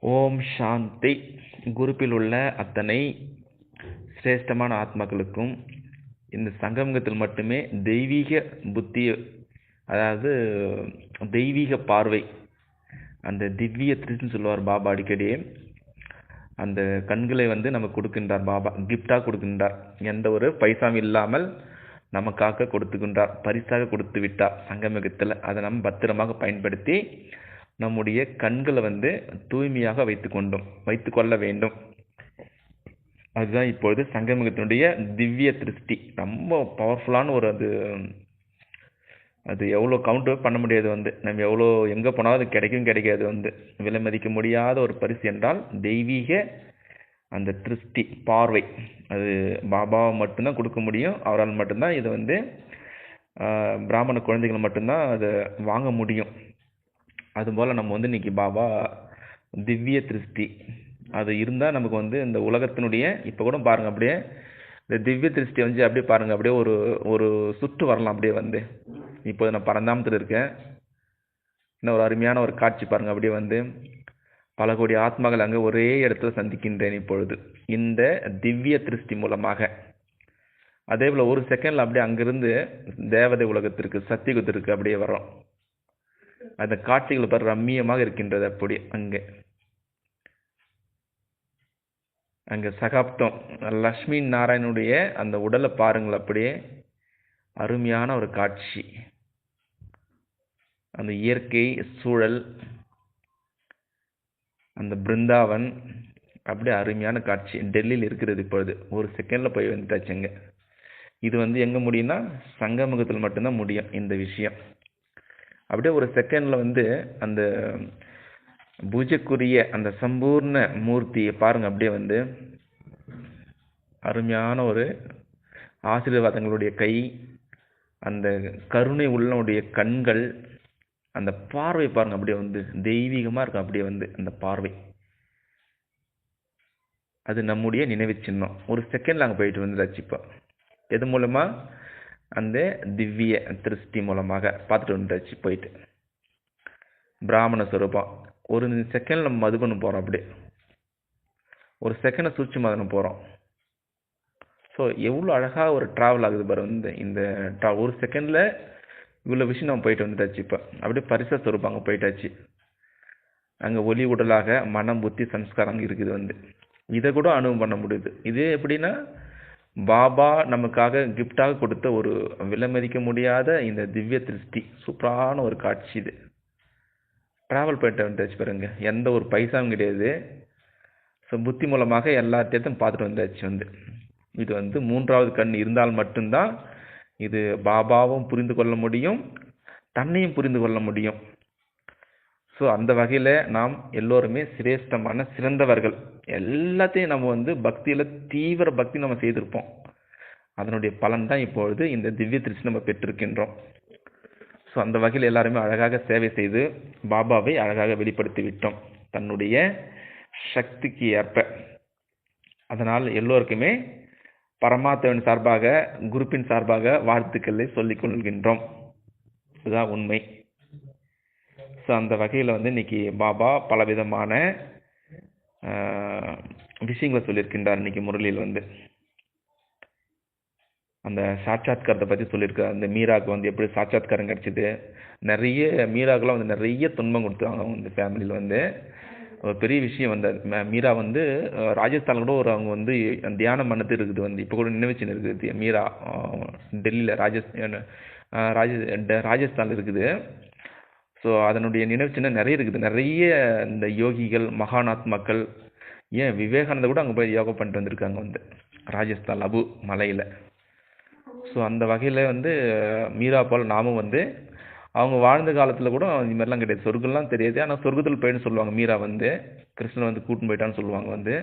ஓம் சாந்தி. குரூப்பில் உள்ள அத்தனை சிரேஷ்டமான ஆத்மாக்களுக்கும் இந்த சங்கமத்தில் மட்டுமே தெய்வீக புத்தி, அதாவது தெய்வீக பார்வை, அந்த திவ்ய திருஷ்டின்னு சொல்லுவார் பாபா அடிக்கடி. அந்த கண்களை நமக்கு கொடுக்கின்றார் பாபா, கிஃப்டாக கொடுக்கின்றார். எந்த ஒரு பைசாவும் இல்லாமல் நமக்காக கொடுத்துக்கின்றார், பரிசாக கொடுத்து விட்டார் சங்கமத்தில். அதை நம்ம பத்திரமாக பயன்படுத்தி நம்முடைய கண்களை தூய்மையாக வைத்துக்கொள்ள வேண்டும். அதுதான் இப்பொழுது சங்கமத்தினுடைய திவ்ய திருஷ்டி. ரொம்ப பவர்ஃபுல்லான ஒரு அது எவ்வளோ கவுண்ட் பண்ண முடியாது. நம்ம எவ்வளோ எங்கே போனாலும் அது கிடைக்காது. விலை மதிக்க முடியாத ஒரு பரிசு என்றால் தெய்வீக அந்த திருஷ்டி, பார்வை. அது பாபாவை மட்டும்தான் கொடுக்க முடியும். அவரால் மட்டும்தான் இதை பிராமண குழந்தைகள் மட்டும்தான் அதை வாங்க முடியும். அதுபோல் நம்ம இன்னைக்கு பாபா திவ்ய திருஷ்டி அது இருந்தால் நமக்கு இந்த உலகத்தினுடைய, இப்போ கூட பாருங்கள், அப்படியே இந்த திவ்ய திருஷ்டி அப்படியே பாருங்கள், அப்படியே ஒரு சுற்று வரலாம். அப்படியே இப்போ நான் பரந்தாமத்தில் இருக்கேன். இன்னும் ஒரு அருமையான ஒரு காட்சி பாருங்கள். அப்படியே பல கோடி ஆத்மாக்கள் அங்கே ஒரே இடத்துல சந்திக்கின்றேன் இப்பொழுது இந்த திவ்ய திருஷ்டி மூலமாக. அதே போல் ஒரு செகண்டில் அப்படியே அங்கிருந்து தேவதை உலகத்திற்கு, சத்தியுகத்திற்கு அப்படியே வரோம். அந்த காட்சிகள் பாரு, ரம்மியமாக இருக்கின்றது. அப்படி அங்கே சகாப்தம் லக்ஷ்மி நாராயணனுடைய அந்த உடலை பாருங்கள். அப்படியே அருமையான ஒரு காட்சி. அந்த இயற்கை சூழல், அந்த பிருந்தாவன், அப்படியே அருமையான காட்சி. டெல்லியில் இருக்கிறது இப்பொழுது. ஒரு செகண்டில் போய் வந்துட்டாச்சுங்க. இது எங்கே முடியும்னா சங்கமுகத்தில் மட்டும்தான் முடியும் இந்த விஷயம். அப்படியே ஒரு செகண்டில் அந்த பூஜைக்குரிய அந்த சம்பூர்ண மூர்த்தியை பாருங்கள். அப்படியே அருமையான ஒரு ஆசீர்வாதங்களுடைய கை, அந்த கருணை உள்ளனுடைய கண்கள், அந்த பார்வை பாருங்க. அப்படியே தெய்வீகமாக இருக்கும். அப்படியே அந்த பார்வை, அது நம்முடைய நினைவு சின்னம். ஒரு செகண்டில் அங்கே போயிட்டு வந்துடாச்சு. இப்போ எது மூலமாக? அந்த திவ்ய திருஷ்டி மூலமாக பார்த்துட்டு வந்துட்டாச்சு. போயிட்டு பிராமண ஸ்வரூபம். ஒரு செகண்ட் நம்ம மதுபனம் போகிறோம். அப்படியே ஒரு செகண்டை சூட்சும மதனம் போகிறோம். ஸோ எவ்வளோ அழகாக ஒரு ட்ராவல் ஆகுது பாரு. இந்த ஒரு செகண்டில் இவ்வளோ விஷயம் நம்ம போயிட்டு வந்துட்டாச்சு. இப்போ அப்படியே பரிச ஸ்வரூபம் அங்கே போயிட்டாச்சு. அங்கே ஒளி உடலாக மனம், புத்தி, சம்ஸ்காரம் அங்கே இருக்குது. இதை கூட அனுபவம் பண்ண முடியுது. இது எப்படின்னா பாபா நமக்காக கிஃப்டாக கொடுத்த ஒரு விலை மதிக்க முடியாத இந்த திவ்ய திருஷ்டி. சூப்பரான ஒரு காட்சி இது. ட்ராவல் பண்ணிட்டு வந்துட்டாச்சு பாருங்க. எந்த ஒரு பைசாவும் கிடையாது. ஸோ புத்தி மூலமாக எல்லாத்தையும் பார்த்துட்டு வந்தாச்சு. இது மூன்றாவது கண் இருந்தால் மட்டும்தான் இது பாபாவும் புரிந்து கொள்ள முடியும், தன்னையும் புரிந்து கொள்ள முடியும். ஸோ அந்த வகையில் நாம் எல்லோருமே சிரேஷ்டமான சிறந்தவர்கள். எல்லாத்தையும் நம்ம பக்தியில் தீவிர பக்தி நம்ம செய்திருப்போம். அதனுடைய பலன் தான் இப்பொழுது இந்த திவ்ய திருஷ்டி நம்ம பெற்றிருக்கின்றோம். ஸோ அந்த வகையில் எல்லாருமே அழகாக சேவை செய்து பாபாவை அழகாக வெளிப்படுத்தி விட்டோம் தன்னுடைய சக்திக்கு ஏற்ப. அதனால் எல்லோருக்குமே பரமாத்மாவின் சார்பாக, குருப்பின் சார்பாக வாழ்த்துக்களை சொல்லிக் கொள்கின்றோம். இதுதான் உண்மை. ஸோ அந்த வகையில் இன்னைக்கு பாபா பலவிதமான விஷயங்களை சொல்லியிருக்கின்றார். இன்னைக்கு முரளியில் அந்த சாட்சாத்காரத்தை பற்றி சொல்லியிருக்கார். அந்த மீராவுக்கு எப்படி சாட்சாத்காரம் கிடைச்சிது. நிறைய மீராக்கெல்லாம் நிறைய துன்பம் கொடுத்தாங்க ஃபேமிலியில். ஒரு பெரிய விஷயம் மீரா ராஜஸ்தானில் கூட அவங்க தியானம் பண்ணது இருக்குது. இப்போ கூட நினைவுச்சின்னு இருக்குது. மீரா டெல்லியில் ராஜஸ்தானில் இருக்குது. ஸோ அதனுடைய நினைவு சின்னம் நிறைய இருக்குது. நிறைய இந்த யோகிகள், மகானாத்மாக்கள், ஏன் விவேகானந்தர் கூட அங்கே போய் யோகா பண்ணிட்டு வந்திருக்காங்க ராஜஸ்தான் அபு மலையில். ஸோ அந்த வகையில் மீரா போல் நாமும் அவங்க வாழ்ந்த காலத்தில் கூட இது மாதிரிலாம் கிடையாது. சொர்க்கம்லாம் தெரியாது, ஆனால் சொர்க்கத்தில் போயின்னு சொல்லுவாங்க. மீரா கிருஷ்ணன் கூட்டின்னு போயிட்டான்னு சொல்லுவாங்க.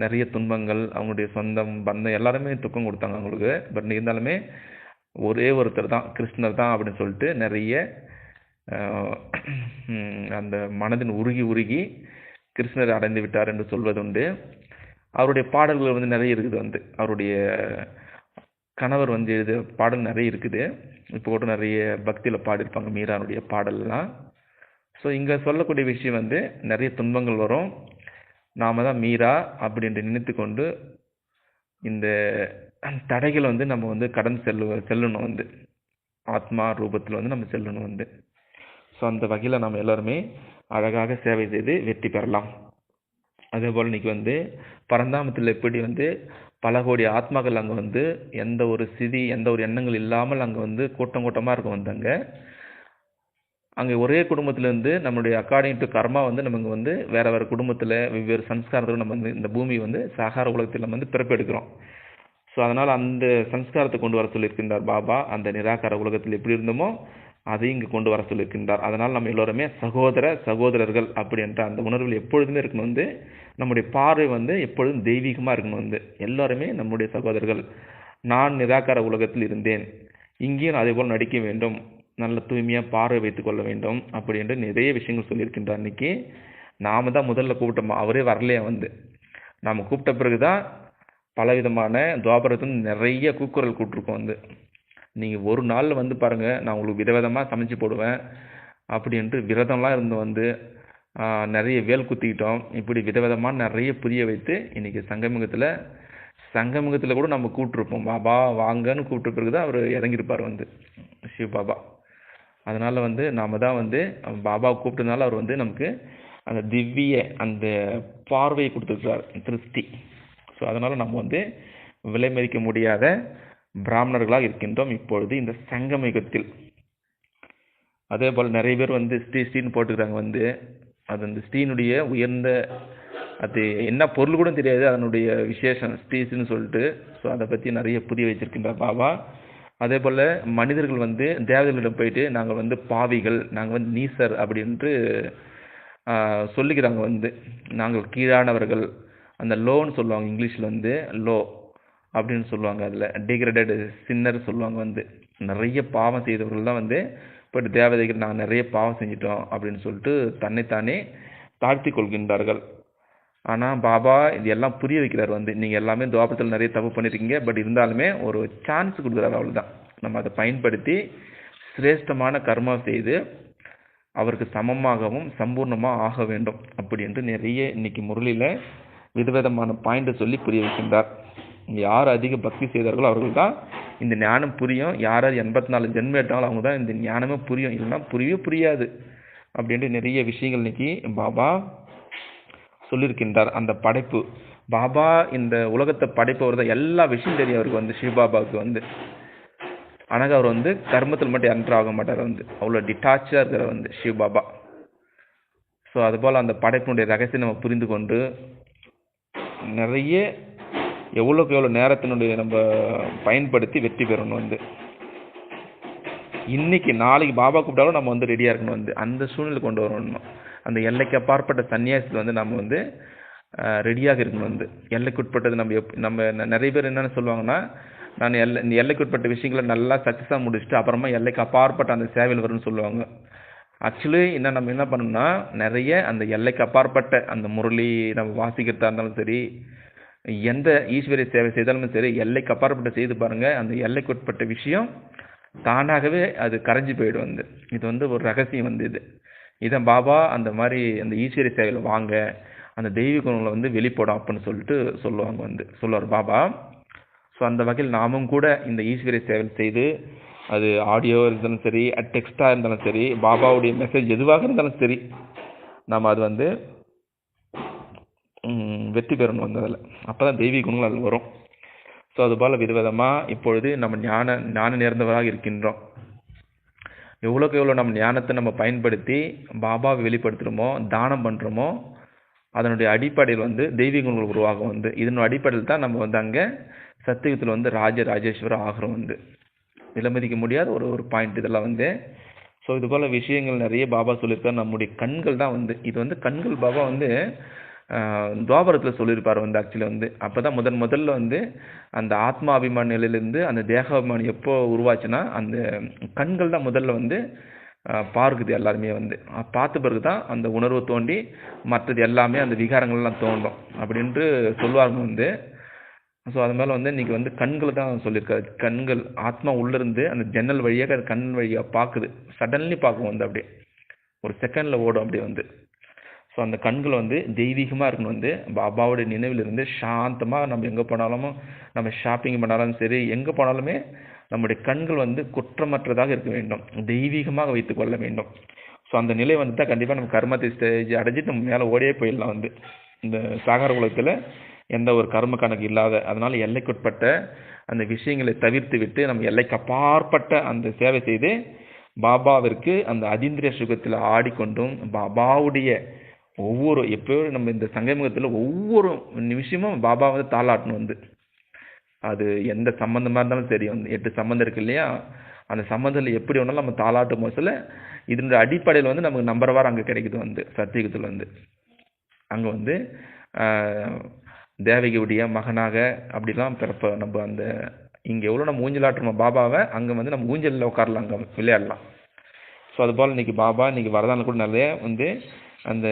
நிறைய துன்பங்கள், அவங்களுடைய சொந்தம் பந்தம் எல்லாருமே துக்கம் கொடுத்தாங்க அவங்களுக்கு. பட் இருந்தாலுமே ஒரே ஒருத்தர் தான், கிருஷ்ணர் தான் அப்படின்னு சொல்லிட்டு நிறைய அந்த மனதின் உருகி கிருஷ்ணர் அடைந்து விட்டார் என்று சொல்வது உண்டு. அவருடைய பாடல்கள் நிறைய இருக்குது. அவருடைய கணவர் எழுதிய பாடல் நிறைய இருக்குது. இப்போ கூட நிறைய பக்தியில் பாடியிருப்பாங்க மீரானுடைய பாடல்லாம். ஸோ ஸோ இங்கே சொல்லக்கூடிய விஷயம் வந்து நிறைய துன்பங்கள் வரும். நாம தான் மீரா அப்படின்ட்டு நினைத்து கொண்டு இந்த தடைகளை வந்து நம்ம வந்து கடந்து செல்லணும் வந்து ஆத்மா ரூபத்தில் வந்து நம்ம செல்லணும் வந்து. ஸோ அந்த வகையில் நம்ம எல்லாருமே அழகாக சேவை செய்து வெற்றி பெறலாம். அதே போல் இன்னைக்கு வந்து பரந்தாமத்தில் எப்படி வந்து பல கோடி ஆத்மாக்கள் அங்கே வந்து எந்த ஒரு சிதி எந்த ஒரு எண்ணங்கள் இல்லாமல் அங்கே வந்து கூட்டம் கூட்டமாக இருக்கும் வந்தாங்க. அங்கே ஒரே குடும்பத்திலேருந்து நம்மளுடைய அக்கார்டிங் டு கர்மா வந்து நமக்கு வந்து வேறு வேறு குடும்பத்தில் வெவ்வேறு சம்ஸ்காரத்தில் நம்ம வந்து இந்த பூமி வந்து சாகார உலகத்தில் நம்ம வந்து பிறப்பெடுக்கிறோம். ஸோ அதனால் அந்த சம்ஸ்காரத்தை கொண்டு வர சொல்லியிருக்கின்றார் பாபா. அந்த நிராகார உலகத்தில் எப்படி இருந்தோமோ அதையும் இங்கே கொண்டு வர சொல்லியிருக்கின்றார். அதனால் நம்ம எல்லோருமே சகோதரர்கள் அப்படின்ற அந்த உணர்வில் எப்பொழுதுமே இருக்கணும் வந்து. நம்முடைய பார்வை வந்து எப்பொழுதும் தெய்வீகமாக இருக்கணும் வந்து. எல்லாருமே நம்முடைய சகோதரர்கள். நான் நிராகார உலகத்தில் இருந்தேன், இங்கேயும் அதே போல் நடிக்க வேண்டும், நல்ல தூய்மையாக பார்வை வைத்துக் கொள்ள வேண்டும் அப்படின்ட்டு நிறைய விஷயங்கள் சொல்லியிருக்கின்றார். இன்னைக்கு நாம தான் முதல்ல கூப்பிட்டோமா, அவரே வரலையா வந்து. நாம் கூப்பிட்ட பிறகு தான் பலவிதமான துவாபரத்தும் நிறைய கூக்குரல் கூப்பிட்ருக்கோம் வந்து. நீங்கள் ஒரு நாளில் வந்து பாருங்கள், நான் உங்களுக்கு விதவிதமாக சமைச்சு போடுவேன் அப்படின்ட்டு விரதம்லாம் இருந்து வந்து நிறைய வேல் குத்திக்கிட்டோம். இப்படி விதவிதமாக நிறைய புரிய வைத்து இன்றைக்கி சங்கமுகத்தில் கூட நம்ம கூப்பிட்ருப்போம். பாபா வாங்கன்னு கூப்பிட்ட பிறகு தான் அவர் இறங்கியிருப்பார் வந்து சிவ பாபா. அதனால் வந்து நாம் தான் வந்து பாபாவை கூப்பிட்டதுனால அவர் வந்து நமக்கு அந்த திவ்ய அந்த பார்வையை கொடுத்துருக்கிறார், திருஷ்டி. ஸோ அதனால் நம்ம வந்து விலை மதிக்க முடியாத பிராமணர்களாக இருக்கின்றோம் இப்பொழுது இந்த சங்கமயுகத்தில். அதே போல் நிறைய பேர் வந்து ஸ்ரீன்னு போட்டுக்கிறாங்க வந்து. அது அந்த ஸ்ரீனுடைய உயர்ந்த அது என்ன பொருள் கூட தெரியாது, அதனுடைய விசேஷம் ஸ்ரீஸ்ன்னு சொல்லிட்டு. ஸோ அதை பற்றி நிறைய புரிய வச்சிருக்கின்றார் பாபா. அதே போல் மனிதர்கள் வந்து தேவதைகளிடம் போயிட்டு நாங்கள் வந்து பாவிகள், நாங்கள் வந்து நீசர் அப்படின்ட்டு சொல்லிக்கிறாங்க வந்து. நாங்கள் கீழானவர்கள், அந்த லோன்னு சொல்லுவாங்க இங்கிலீஷில் வந்து லோ அப்படின்னு சொல்லுவாங்க. அதில் டிகிரேடட் சின்னர் சொல்லுவாங்க வந்து. நிறைய பாவம் செய்தவர்கள் தான் வந்து போய்ட்டு தேவதைகள் நாங்கள் நிறைய பாவம் செஞ்சிட்டோம் அப்படின்னு சொல்லிட்டு தன்னைத்தானே தாழ்த்தி கொள்கின்றார்கள். ஆனால் பாபா இது எல்லாம் புரிய வைக்கிறார் வந்து. நீங்கள் எல்லாமே துவாபரத்தில் நிறைய தப்பு பண்ணியிருக்கீங்க, பட் இருந்தாலுமே ஒரு சான்ஸ் கொடுக்குறாரு, அவ்வளோதான். நம்ம அதை பயன்படுத்தி சிரேஷ்டமான கர்மா செய்து அவருக்கு சமமாகவும் சம்பூர்ணமாக ஆக வேண்டும் அப்படி என்று நிறைய இன்னைக்கு முரளியில் விதவிதமான பாயிண்ட்டை சொல்லி புரிய வைக்கின்றார். யார் அதிக பக்தி செய்தார்களோ அவர்கள் தான் இந்த ஞானம் புரியும். யார் 84 ஜென்மம் எடுத்தாங்களோ அவங்க தான் இந்த ஞானமே புரியும், இல்லைன்னா புரியவே புரியாது அப்படின்ட்டு நிறைய விஷயங்கள் இன்னைக்கு பாபா சொல்லியிருக்கின்றார். அந்த படைப்பு பாபா இந்த உலகத்தை படைப்பவர் தான். எல்லா விஷயம் தெரியும் அவருக்கு வந்து, சிவபாபாவுக்கு வந்து. ஆனால் அவர் வந்து கர்மத்தில் மட்டும் என்ட்ரு ஆக மாட்டார் வந்து. அவ்வளோ டிட்டாச்சாக இருக்கிற வந்து சிவபாபா. ஸோ அதுபோல் அந்த படைப்பினுடைய ரகசியம் நம்ம புரிந்து கொண்டு நிறைய எவ்வளோக்கு எவ்வளோ நேரத்தினுடைய நம்ம பயன்படுத்தி வெற்றி பெறணும் வந்து. இன்னைக்கு நாளைக்கு பாபா கூப்பிட்டாலும் நம்ம வந்து ரெடியாக இருக்கணும் வந்து. அந்த சூழ்நிலை கொண்டு வரணும். அந்த எல்லைக்கு அப்பாற்பட்ட சன்னியாசத்தில் வந்து நம்ம வந்து ரெடியாக இருக்கணும் வந்து. எல்லைக்குட்பட்டது நம்ம நிறைய பேர் என்னென்னு சொல்லுவாங்கன்னா, நான் இந்த எல்லைக்குட்பட்ட விஷயங்களை நல்லா சக்ஸஸாக முடிச்சுட்டு அப்புறமா எல்லைக்கு அப்பாற்பட்ட அந்த சேவையில் வரும்னு சொல்லுவாங்க. ஆக்சுவலி நம்ம என்ன பண்ணணும்னா, நிறைய அந்த எல்லைக்கு அப்பாற்பட்ட அந்த முரளி நம்ம வாசிக்கிறதா இருந்தாலும் சரி, எந்த ஈஸ்வரிய சேவை செய்தாலும் சரி, எல்லைக்கு அப்பாற்பட்ட செய்து பாருங்கள், அந்த எல்லைக்குட்பட்ட விஷயம் தானாகவே அது கரைஞ்சி போயிடும் வந்து. இது வந்து ஒரு ரகசியம் வந்து. இதான் பாபா அந்த மாதிரி அந்த ஈஸ்வரிய சேவையில் வாங்க, அந்த தெய்வீக குணங்களை வந்து வெளிப்படும் அப்படின்னு சொல்லிட்டு சொல்லுவார் பாபா. ஸோ அந்த வகையில் நாமும் கூட இந்த ஈஸ்வரிய சேவை செய்து, அது ஆடியோ இருந்தாலும் சரி, டெக்ஸ்டாக இருந்தாலும் சரி, பாபாவுடைய மெசேஜ் எதுவாக இருந்தாலும் சரி, நாம் அது வந்து வெற்றி பெறணும் வந்து. அதில் அப்போ தான் தெய்வீக குணங்கள் அதில் வரும். ஸோ அதுபோல் விதவிதமாக இப்பொழுது நம்ம ஞான நேர்ந்தவராக இருக்கின்றோம். எவ்வளோக்கு எவ்வளோ நம்ம ஞானத்தை நம்ம பயன்படுத்தி பாபாவை வெளிப்படுத்துகிறோமோ, தானம் பண்ணுறோமோ, அதனுடைய அடிப்படையில் வந்து தெய்வீக குணங்கள் உருவாகும் வந்து. இதனுடைய அடிப்படையில் தான் நம்ம வந்து அங்கே சத்தியத்தில் வந்து ராஜேஸ்வரம் ஆகிறோம் வந்து. விலமதிக்க முடியாத ஒரு பாயிண்ட் இதெல்லாம் வந்து. ஸோ இது போல் விஷயங்கள் நிறைய பாபா சொல்லியிருக்காரு. நம்முடைய கண்கள் தான் வந்து, இது வந்து கண்கள் பாபா வந்து துவாபரத்தில் சொல்லியிருப்பார் வந்து. ஆக்சுவலி வந்து அப்போ தான் முதல்ல வந்து அந்த ஆத்மா அபிமான நிலையிலேருந்து அந்த தேகாபிமானம் எப்போ உருவாச்சுன்னா, அந்த கண்கள் தான் முதல்ல வந்து பார்க்குது. எல்லாருமே வந்து பார்த்த பிறகு தான் அந்த உணர்வு தோண்டி மற்றது எல்லாமே அந்த விகாரங்கள்லாம் தோன்றும் அப்படின்ட்டு சொல்லுவாங்க வந்து. ஸோ அது மேலே வந்து இன்றைக்கி வந்து கண்கள் தான் சொல்லியிருக்காரு. கண்கள் ஆத்மா உள்ளேருந்து அந்த ஜன்னல் வழியாக அது கண் வழியாக பார்க்குது. சடன்லி பார்க்கும் வந்து. அப்படியே ஒரு செகண்டில் ஓடும் அப்படி வந்து. ஸோ அந்த கண்கள் வந்து தெய்வீகமாக இருக்கணும் வந்து பாபாவுடைய நினைவில் இருந்து சாந்தமாக நம்ம எங்கே போனாலும் நம்ம ஷாப்பிங் பண்ணாலும் சரி எங்கே போனாலுமே நம்முடைய கண்கள் வந்து குற்றமற்றதாக இருக்க வேண்டும், தெய்வீகமாக வைத்துக் கொள்ள வேண்டும். ஸோ அந்த நிலை வந்துட்டால் கண்டிப்பாக நம்ம கர்மத்தை ஸ்டேஜ் அடைஞ்சிட்டு நம்ம மேலே ஓடியே போயிடலாம் வந்து இந்த சாகர உலகத்தில் எந்த ஒரு கர்ம கணக்கு இல்லாத. அதனால் எல்லைக்குட்பட்ட அந்த விஷயங்களை தவிர்த்து விட்டு நம்ம எல்லைக்கு அப்பாற்பட்ட அந்த சேவை செய்து பாபாவிற்கு அந்த அதீந்திரிய சுகத்தில் ஆடிக்கொண்டும் பாபாவுடைய ஒவ்வொரு எப்போயும் நம்ம இந்த சங்கமுகத்தில் ஒவ்வொரு நிமிஷமும் பாபா வந்து தாளாட்டணும் வந்து. அது எந்த சம்மந்தமாக இருந்தாலும் சரி வந்து 8 சம்மந்தம் இருக்கு இல்லையா, அந்த சம்மந்தத்தில் எப்படி வேணாலும் நம்ம தாளாட்டும் போதில் இதனுடைய அடிப்படையில் வந்து நமக்கு நம்பர் வாரம் அங்கே கிடைக்குது வந்து சத்தியுகத்தில் வந்து. அங்கே வந்து தேவகியுடைய மகனாக அப்படிலாம் பிறப்ப நம்ம அந்த இங்கே எவ்வளோ நம்ம ஊஞ்சலாட்டுறோமோ பாபாவை அங்கே வந்து நம்ம ஊஞ்சலில் உட்காரலாம், அங்கே விளையாடலாம். ஸோ அதுபோல் இன்றைக்கி பாபா இன்றைக்கி வரதான கூட நிறைய வந்து அந்த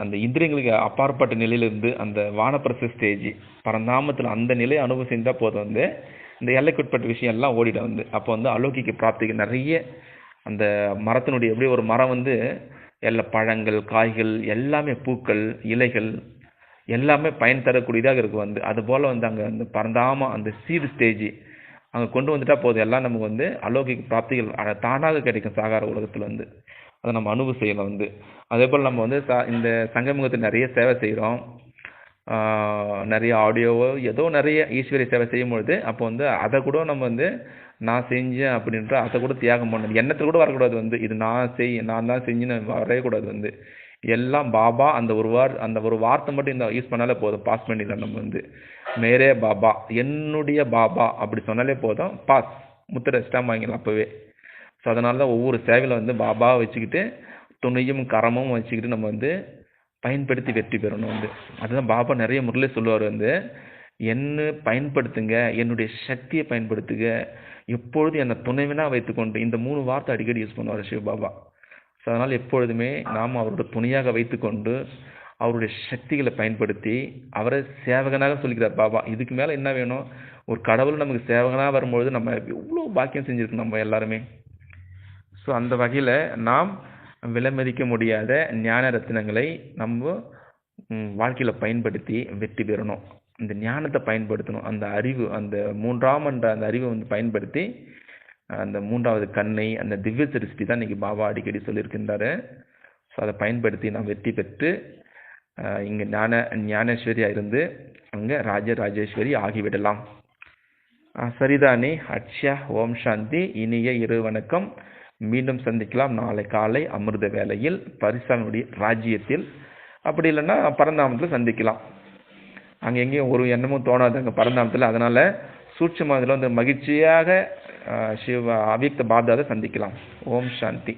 அந்த இந்திரியங்களுக்கு அப்பாற்பட்ட நிலையிலிருந்து அந்த வானப்பிரச ஸ்டேஜ் பரந்தாமத்தில் அந்த நிலையை அனுபவம் செஞ்சால் போதும் வந்து இந்த எல்லைக்குட்பட்ட விஷயம் எல்லாம் ஓடிடும் வந்து. அப்போ வந்து அலௌகிக்க பிராப்திக்கு நிறைய அந்த மரத்தினுடைய எப்படி ஒரு மரம் வந்து எல்லா பழங்கள் காய்கள் எல்லாமே பூக்கள் இலைகள் எல்லாமே பயன் தரக்கூடியதாக இருக்கும் வந்து. அதுபோல் வந்து அங்கே அந்த பரந்தாம அந்த சீடு ஸ்டேஜ் அங்கே கொண்டு வந்துட்டால் போதும் எல்லாம் நமக்கு வந்து அலௌகிக்க பிராப்திகள் தானாக கிடைக்கும் சாகார உலகத்தில் வந்து. அதை நம்ம அனுபவம் செய்யலாம் வந்து. அதே போல் நம்ம வந்து இந்த சங்கமுகத்தில் நிறைய சேவை செய்கிறோம், நிறைய ஆடியோவோ ஏதோ நிறைய ஈஸ்வரிய சேவை செய்யும் பொழுது அப்போ வந்து அதை கூட நம்ம வந்து நான் செஞ்சேன் அப்படின்ற அதை கூட தியாகம் பண்ணணும், எண்ணத்தில் கூட வரக்கூடாது வந்து இது நான் தான் செஞ்சுன்னு வரையக்கூடாது வந்து. எல்லாம் பாபா அந்த ஒரு வார்த்தை மட்டும் இந்த யூஸ் பண்ணாலே போதும், பாஸ் பண்ணிடலாம் நம்ம வந்து. மேரே பாபா என்னுடைய பாபா அப்படி சொன்னாலே போதும், பாஸ் முத்திரை ஸ்டாம்ப் வாங்கிடலாம் அப்போவே. ஸோ அதனால தான் ஒவ்வொரு சேவையில் வந்து பாபா வச்சுக்கிட்டு துணையும் கரமும் வச்சுக்கிட்டு நம்ம வந்து பயன்படுத்தி வெற்றி பெறணும் வந்து. அதுதான் பாபா நிறைய முறையில் சொல்லுவார் வந்து, என்ன பயன்படுத்துங்க, என்னுடைய சக்தியை பயன்படுத்துங்க, எப்பொழுதும் என்னை துணைவனாக வைத்துக்கொண்டு இந்த 3 வார்த்தை அடிக்கடி யூஸ் பண்ணுவார் சிவபாபா. ஸோ அதனால் எப்பொழுதுமே நாம் அவரோட துணையாக வைத்துக்கொண்டு அவருடைய சக்திகளை பயன்படுத்தி அவரை சேவகனாக சொல்லிக்கிறார் பாபா. இதுக்கு மேலே என்ன வேணும்? ஒரு கடவுள் நமக்கு சேவகனாக வரும்பொழுது நம்ம எவ்வளோ பாக்கியம் செஞ்சுருக்கோம் நம்ம எல்லாருமே. ஸோ அந்த வகையில் நாம் விலைமதிக்க முடியாத ஞான ரத்தினங்களை நம்ம வாழ்க்கையில் பயன்படுத்தி வெற்றி பெறணும். இந்த ஞானத்தை பயன்படுத்தணும், அந்த அறிவு அந்த 3ஆம் என்ற அந்த அறிவை வந்து பயன்படுத்தி அந்த 3வது கண்ணை அந்த திவ்ய சிருஷ்டி தான் இன்றைக்கி பாபா அடிக்கடி சொல்லியிருக்கின்றாரு. ஸோ அதை பயன்படுத்தி நாம் வெற்றி பெற்று இங்கே ஞானேஸ்வரியாக இருந்து அங்கே ராஜராஜேஸ்வரி ஆகிவிடலாம். சரிதானே? அட்சா. ஓம் சாந்தி. இனிய இரு வணக்கம். மீண்டும் சந்திக்கலாம் நாளை காலை அமிர்த வேளையில் பரிசானுடைய ராஜ்யத்தில், அப்படி இல்லைன்னா பரந்தாமத்தில் சந்திக்கலாம். அங்கே எங்கேயும் ஒரு எண்ணமும் தோணாது அங்கே பரந்தாமத்தில். அதனால் சூட்சுமத்தில் வந்து மகிழ்ச்சியாக சிவ அவ்யக்த பாப்தாதை சந்திக்கலாம். ஓம் சாந்தி.